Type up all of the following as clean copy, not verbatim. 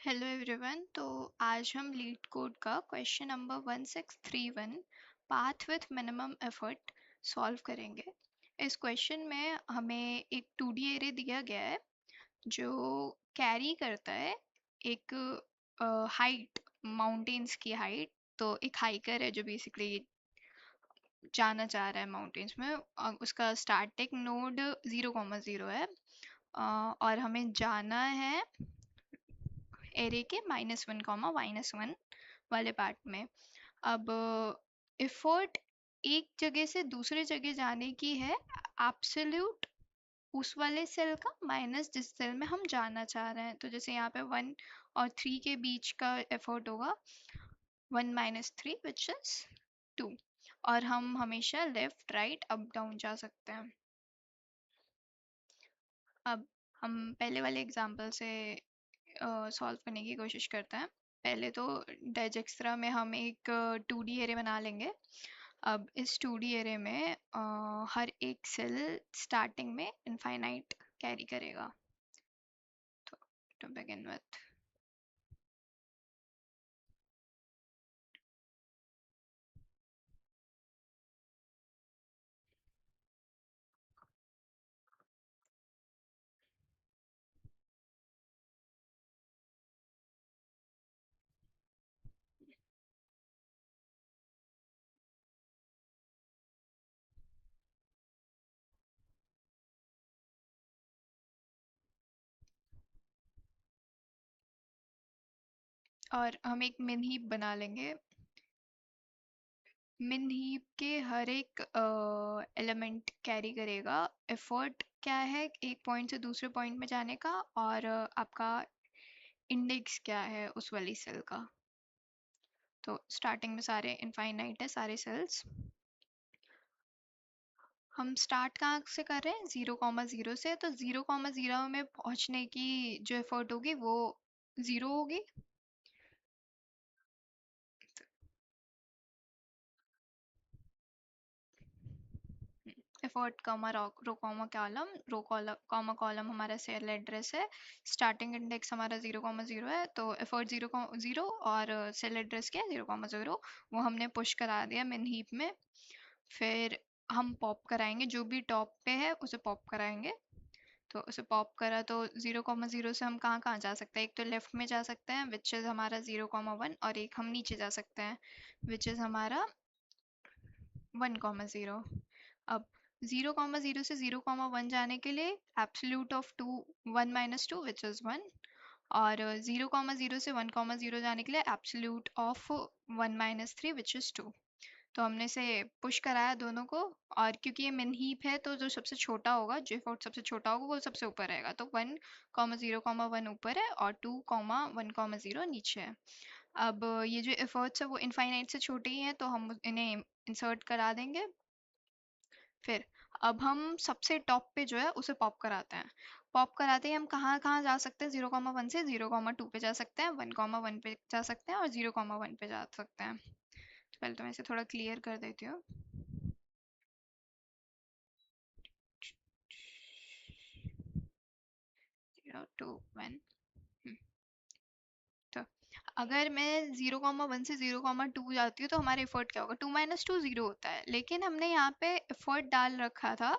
Hello everyone. तो आज हम लीड कोड का question number 1631 path with minimum effort solve करेंगे। इस क्वेश्चन में हमें एक 2D एरे दिया गया है जो कैरी करता है एक हाइट, माउंटेन्स की हाइट। तो एक हाइकर है जो बेसिकली जाना चाह रहा है माउंटेन्स में। उसका स्टार्टिंग नोड 0,0 है। और हमें जाना है एरे के -1, वाले पार्ट में। अब एफर्ट एक जगह से दूसरे जगह जाने की है, एब्सोल्यूट उस वाले सेल का माइनस जिस सेल में हम जाना चाह रहे हैं। तो जैसे यहाँ पे 1 और 3 के बीच का एफर्ट होगा 1 - 3 विच इज 2। और हम हमेशा लेफ्ट राइट अप डाउन जा सकते हैं। अब हम पहले वाले एग्जांपल से सॉल्व करने की कोशिश करते हैं। पहले तो डाइजेक्स्ट्रा में हम एक 2D एरे बना लेंगे। अब इस 2D एरे में हर एक सेल स्टार्टिंग में इनफाइनाइट कैरी करेगा। तो टू बिगिन विथ, और हम एक मिन हीप बना लेंगे। मिन हीप के हर एक एलिमेंट कैरी करेगा। एफर्ट क्या है एक पॉइंट से दूसरे पॉइंट में जाने का, और आपका इंडेक्स क्या है उस वाली सेल का। तो स्टार्टिंग में सारे इनफाइनाइट है सारे सेल्स। हम स्टार्ट कहाँ से कर रहे हैं? 0,0 से। तो 0,0 में पहुंचने की जो एफर्ट होगी वो 0 होगी। Effort comma row comma column, row comma column हमारा सेल एड्रेस है। स्टार्टिंग इंडेक्स हमारा 0,0 है, तो एफर्ट 0,0 और सेल एड्रेस क्या है 0,0। वो हमने पुश करा दिया मिन हीप में। फिर हम पॉप कराएंगे, जो भी टॉप पे है उसे पॉप कराएंगे। तो उसे पॉप करा तो 0,0 से हम कहाँ कहाँ जा सकते हैं? एक तो लेफ्ट में जा सकते हैं विच इज़ हमारा 0,1, और एक हम नीचे जा सकते हैं विच इज़ हमारा 1,0। अब 0,0 से 0,1 जाने के लिए एब्सोल्यूट ऑफ 1 - 2 विच इज़ 1। और 0,0 से 1,0 जाने के लिए एब्सोल्यूट ऑफ 1 - 3 विच इज़ 2। तो हमने से पुश कराया दोनों को। और क्योंकि ये मिन हीप है तो जो सबसे छोटा होगा, जो एफर्ट सबसे छोटा होगा वो सबसे ऊपर रहेगा। तो 1,0,1 ऊपर है और 2,1,0 नीचे है। अब ये जो एफर्ट्स है वो इनफाइनाइट से छोटे ही हैं, तो हम इन्हें इंसर्ट करा देंगे। फिर अब हम सबसे टॉप पे जो है उसे पॉप कराते हैं। पॉप कराते ही हम कहाँ कहाँ जा सकते हैं? 0,1 से 0,2 पे जा सकते हैं, 1,1 पे जा सकते हैं और 0,1 पे जा सकते हैं। तो पहले तो मैं इसे थोड़ा क्लियर कर देती हूँ। 0, 2, 1। तो अगर मैं 0,1 से 0,2 जाती हूँ तो हमारा एफर्ट क्या होगा? 2 - 2 0 होता है, लेकिन हमने यहाँ पे एफर्ट डाल रखा था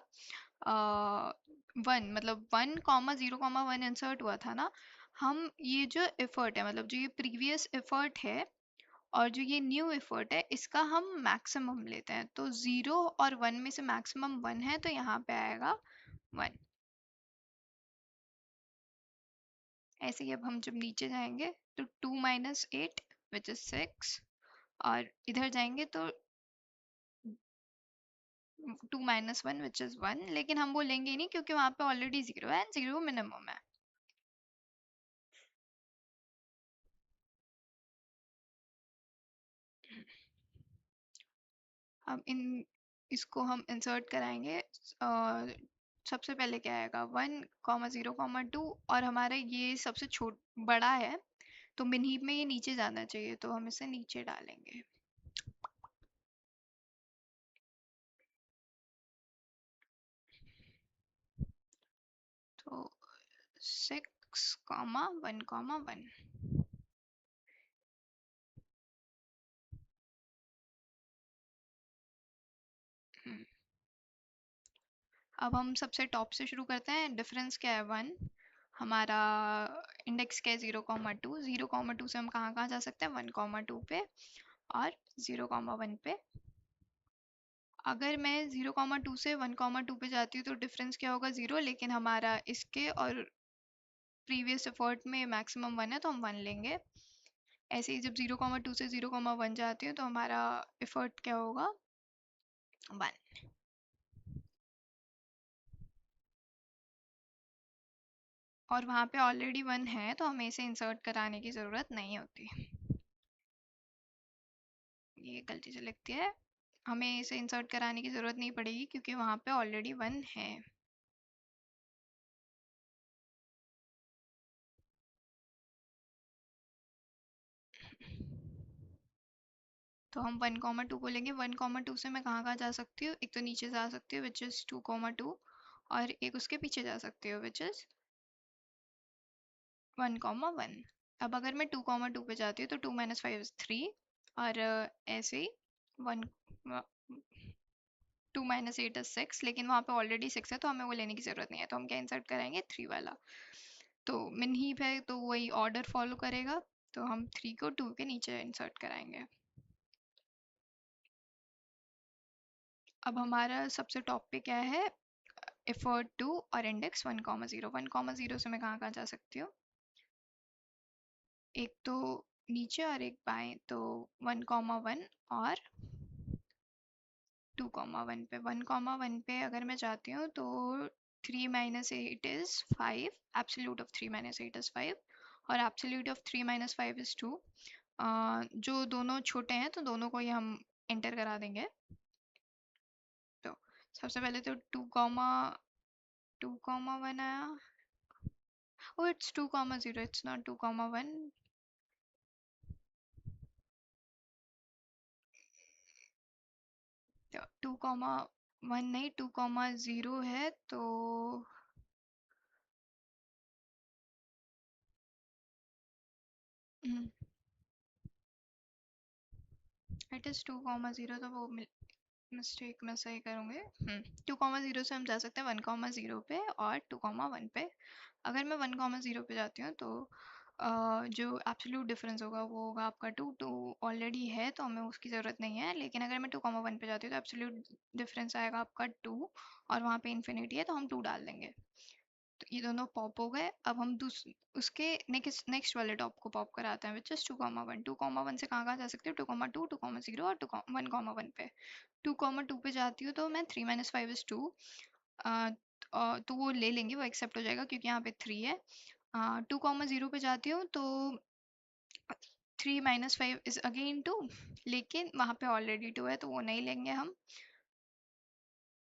1, मतलब 1,0,1 इंसर्ट हुआ था ना। हम ये जो एफर्ट है, मतलब जो ये प्रीवियस एफर्ट है और जो ये न्यू एफर्ट है, इसका हम मैक्सिमम लेते हैं। तो 0 और 1 में से मैक्सिमम 1 है, तो यहाँ पे आएगा 1। ऐसे ही अब हम जब नीचे जाएंगे तो 2 - 8 विच इज 6। और इधर जाएंगे तो 2 - 1 विच इज 1, लेकिन हम वो लेंगे ही नहीं क्योंकि वहां पे ऑलरेडी 0 है, 0 मिनिमम है। अब इन इसको हम इंसर्ट कराएंगे। सबसे पहले क्या आएगा? 1,0,2, और हमारा ये सबसे छोट बड़ा है, तो मिन हीप में ये नीचे जाना चाहिए, तो हम इसे नीचे डालेंगे। तो 6,1,1। अब हम सबसे टॉप से शुरू करते हैं। डिफरेंस क्या है? 1। हमारा इंडेक्स क्या है? 0,2। 0,2 से हम कहाँ कहाँ जा सकते हैं? 1,2 पे और 0,1 पे। अगर मैं 0,2 से 1,2 पे जाती हूँ तो डिफरेंस क्या होगा? 0। लेकिन हमारा इसके और प्रीवियस एफर्ट में मैक्सिमम 1 है तो हम 1 लेंगे। ऐसे ही जब 0,2 से 0,1 जाती हूँ तो हमारा एफर्ट क्या होगा? 1। और वहाँ पे ऑलरेडी 1 है तो हमें इसे इंसर्ट कराने की ज़रूरत नहीं होती। ये गलती से लिखती है। हमें इसे इंसर्ट कराने की ज़रूरत नहीं पड़ेगी क्योंकि वहाँ पे ऑलरेडी 1 है। तो हम 1,2 को लेंगे। 1,2 से मैं कहाँ कहाँ जा सकती हूँ? एक तो नीचे जा सकती हूँ विच इज़ 2,2, और एक उसके पीछे जा सकती हूँ विच इज़ 1,1। अब अगर मैं 2,2 पे जाती हूँ तो 2 - 5 इज़ 3, और ऐसे ही 1 2 - 8 इज़ 6, लेकिन वहाँ पे ऑलरेडी 6 है तो हमें वो लेने की ज़रूरत नहीं है। तो हम क्या इंसर्ट करेंगे? 3 वाला। तो मिन हीप है तो वही ऑर्डर फॉलो करेगा, तो हम 3 को 2 के नीचे इंसर्ट कराएंगे। अब हमारा सबसे टॉप पे क्या है? एफर्ट 2 और इंडेक्स 1,0। 1,0 से मैं कहाँ कहाँ जा सकती हूँ? एक तो नीचे और एक बाएं, तो 1,1 और 2,1 पे। 1,1 पे अगर मैं जाती हूँ तो 3 - 8 इज़ 5। एब्सोल्यूट ऑफ 3 - 8 इज़ 5, और एब्सोल्यूट ऑफ 3 - 5 इज़ 2। जो दोनों छोटे हैं तो दोनों को ही हम एंटर करा देंगे। तो सबसे पहले तो 2,1 आया। Oh it's 2,0, it's not 2,1। तो 2,1 नहीं, 2,0 है तो इट इज़ 2,0, तो वो मिस्टेक मैं सही करूँगी। 2,0 से हम जा सकते हैं 1,0 पे और 2,1 पे। अगर मैं 1,0 पे जाती हूँ तो जो एब्सोल्यूट डिफरेंस होगा वो होगा आपका 2। 2 ऑलरेडी है तो हमें उसकी ज़रूरत नहीं है। लेकिन अगर मैं 2,1 पे जाती हूँ तो एब्सोल्यूट डिफरेंस आएगा आपका 2, और वहाँ पे इन्फिनिटी है तो हम 2 डाल देंगे। तो ये दोनों पॉप हो गए। अब हम उसके नेक्स्ट नेक्स्ट वाले टॉप को पॉप कराते हैं विच इज़ 2,1। 2,1 से कहाँ कहाँ जा सकते हो? 2,2, 2,0 और 1,1 पे। 2,2 पे जाती हूँ तो मैं 3 - 5 इज़ 2, तो वो ले लेंगे, वो एक्सेप्ट हो जाएगा क्योंकि यहाँ पे 3 है। 2,0 पे जाती हूँ तो 3 - 5 इज़ अगेन 2, लेकिन वहाँ पे ऑलरेडी 2 है तो वो नहीं लेंगे हम।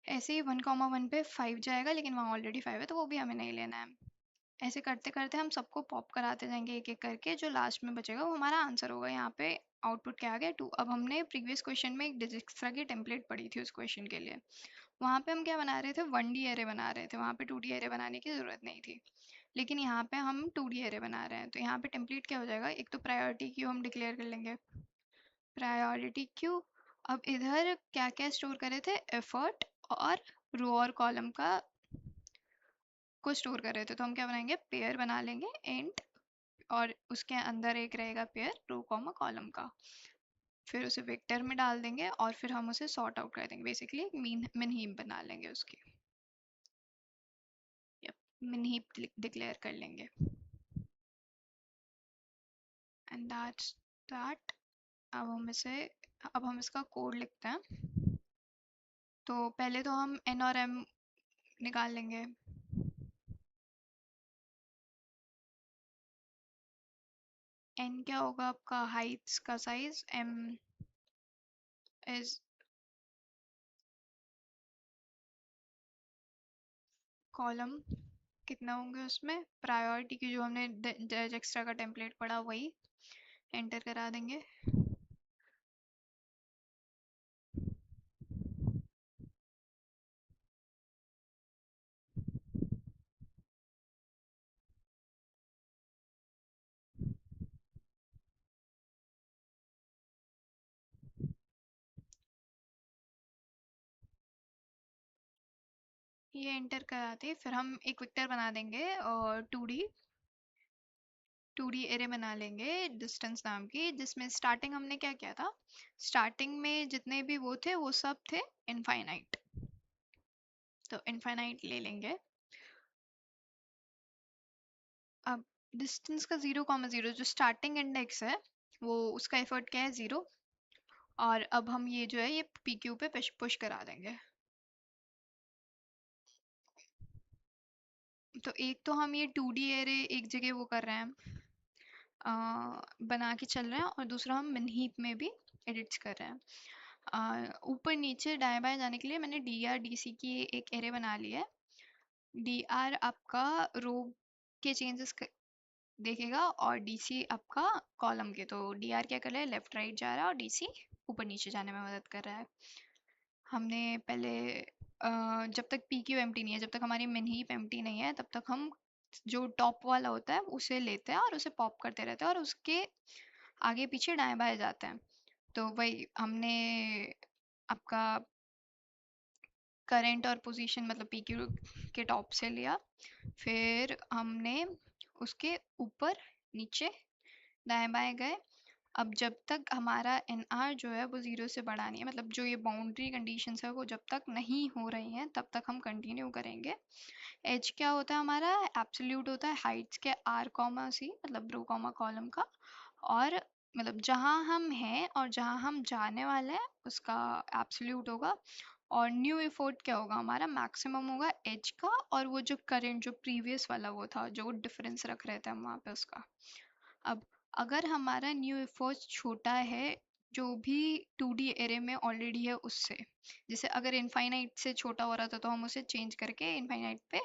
ऐसे ही 1,1 पे 5 जाएगा लेकिन वहाँ ऑलरेडी 5 है तो वो भी हमें नहीं लेना है। ऐसे करते करते हम सबको पॉप कराते जाएंगे एक एक करके। जो लास्ट में बचेगा वो हमारा आंसर होगा। यहाँ पे आउटपुट क्या आ गया? 2। अब हमने प्रीवियस क्वेश्चन में एक डिजिक्स्ट्रा की टेम्पलेट पढ़ी थी उस क्वेश्चन के लिए। वहाँ पे हम क्या बना रहे थे? 1D एरे बना रहे थे। वहाँ पे 2D एरे बनाने की ज़रूरत नहीं थी। लेकिन यहाँ पे हम 2D एरे बना रहे हैं तो यहाँ पे टेम्पलेट क्या हो जाएगा? एक तो प्रायोरिटी क्यू हम डिक्लेयर कर लेंगे। Priority queue. अब इधर क्या क्या स्टोर करे थे? एफर्ट और रो और कॉलम का को स्टोर कर रहे थे, तो हम क्या बनाएंगे? पेयर बना लेंगे एंड, और उसके अंदर एक रहेगा पेयर रो कॉमा कॉलम का। फिर उसे वेक्टर में डाल देंगे और फिर हम उसे सॉर्ट आउट कर देंगे। बेसिकली एक मिन हीप बना लेंगे उसकी। मिन हीप डिक्लेयर कर लेंगे एंड दैट्स दैट। अब हम इसका कोड लिखते हैं। तो पहले तो हम एन और एम निकाल लेंगे। एन क्या होगा? आपका हाइट्स का साइज। M is column. कितना होंगे उसमें? प्रायोरिटी की जो हमने एक्स्ट्रा का टेम्पलेट पढ़ा वही एंटर करा देंगे। ये एंटर कराते फिर हम एक वेक्टर बना देंगे और 2D एरे बना लेंगे डिस्टेंस नाम की, जिसमें स्टार्टिंग हमने क्या किया था, स्टार्टिंग में जितने भी वो थे वो सब थे इनफाइनाइट, तो इनफाइनाइट ले लेंगे। अब डिस्टेंस का 0,0 जो स्टार्टिंग इंडेक्स है वो उसका एफर्ट क्या है 0, और अब हम ये जो है ये पी क्यू पे पुश करा देंगे। तो एक तो हम ये 2D एरे एक जगह वो कर रहे हैं, बना के चल रहे हैं, और दूसरा हम मिनहीप में भी एडिट्स कर रहे हैं। ऊपर नीचे दाएं बाएं जाने के लिए मैंने डी आर डी सी की एक एरे बना ली है। डी आर आपका रो के चेंजेस देखेगा और डी सी आपका कॉलम के, तो डी आर क्या कर रहा है लेफ्ट राइट जा रहा है और डी सी ऊपर नीचे जाने में मदद कर रहा है। हमने पहले जब तक पी क्यू एम्प्टी नहीं है, जब तक हमारी मिन हीप एम्प्टी नहीं है, तब तक हम जो टॉप वाला होता है उसे लेते हैं और उसे पॉप करते रहते हैं और उसके आगे पीछे दाएं बाएं जाते हैं। तो वही हमने आपका करंट और पोजीशन मतलब पी क्यू के टॉप से लिया, फिर हमने उसके ऊपर नीचे दाएं बाएं गए। अब जब तक हमारा एन आर जो है वो ज़ीरो से बड़ा नहीं है, मतलब जो ये बाउंड्री कंडीशंस है वो जब तक नहीं हो रही हैं तब तक हम कंटिन्यू करेंगे। एज क्या होता है हमारा, एब्सोल्यूट होता है हाइट्स के आर कॉमा सी, मतलब रो कॉमा कॉलम का, और मतलब जहाँ हम हैं और जहाँ हम जाने वाले हैं उसका एब्सोल्यूट होगा। और न्यू एफर्ट क्या होगा हमारा, मैक्सिमम होगा एज का, और वो जो करंट जो प्रीवियस वाला वो था जो डिफरेंस रख रहे थे हम वहाँ पे उसका। अब अगर हमारा न्यू एफर्ट छोटा है जो भी 2D एरे में ऑलरेडी है उससे, जैसे अगर इनफाइनाइट से छोटा हो रहा था तो हम उसे चेंज करके इनफाइनाइट पे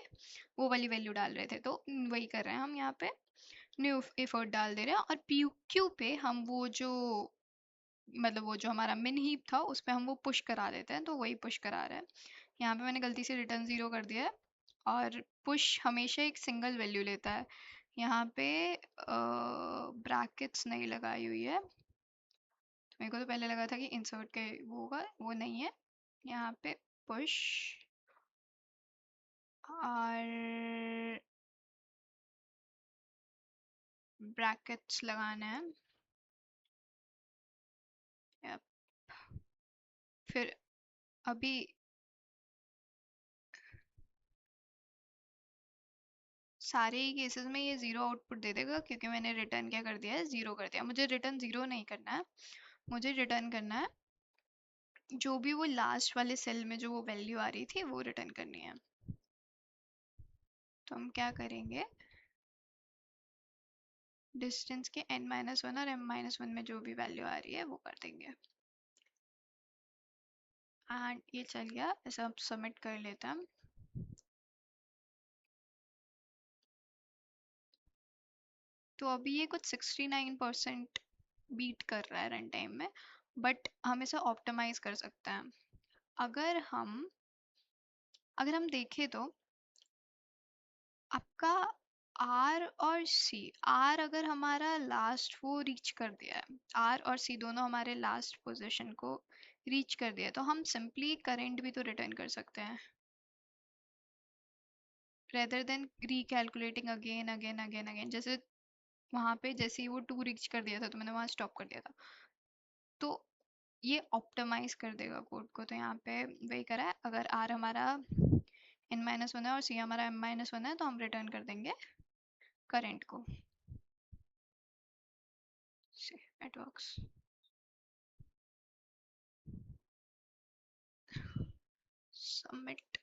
वो वाली वैल्यू डाल रहे थे, तो वही कर रहे हैं हम यहाँ पे, न्यू एफर्ट डाल दे रहे हैं। और पी क्यू पे हम वो जो मतलब वो जो हमारा मिन हीप था उस पे हम वो पुश करा देते हैं, तो वही पुश करा रहे हैं। यहाँ पे मैंने गलती से रिटर्न ज़ीरो कर दिया है, और पुश हमेशा एक सिंगल वैल्यू लेता है। यहाँ पे ब्रैकेट्स नहीं लगाई हुई है, तो मेरे को तो पहले लगा था कि इंसर्ट के वो होगा, वो नहीं है। यहाँ पे पुश और ब्रैकेट्स लगाना है। Yep. फिर अभी सारे ही केसेस में ये ज़ीरो आउटपुट दे देगा क्योंकि मैंने रिटर्न क्या कर दिया है, ज़ीरो कर दिया। मुझे रिटर्न ज़ीरो नहीं करना है, मुझे रिटर्न करना है जो भी वो लास्ट वाले सेल में जो वो वैल्यू आ रही थी वो रिटर्न करनी है। तो हम क्या करेंगे, डिस्टेंस के n-1 और m-1 में जो भी वैल्यू आ रही है वो कर देंगे। एंड ये चल गया, ऐसा अब सबमिट कर लेते हैं हम। तो अभी ये कुछ 69% बीट कर रहा है रन टाइम में, बट हम इसे ऑप्टिमाइज कर सकते हैं। अगर हम अगर हम देखें तो आपका आर और सी, आर अगर हमारा लास्ट वो रीच कर दिया है, आर और सी दोनों हमारे लास्ट पोजीशन को रीच कर दिया है, तो हम सिंपली करंट भी तो रिटर्न कर सकते हैं rather than रिकैलकुलेटिंग again again again again. जैसे वहां पे जैसे ही वो टू रीच कर दिया था तो मैंने वहां स्टॉप कर दिया था, तो ये ऑप्टिमाइज कर देगा कोड को। तो यहाँ पे वही करा है, अगर आर हमारा n-1 है और सी हमारा m-1 है तो हम रिटर्न कर देंगे करंट को। See, it works. Submit.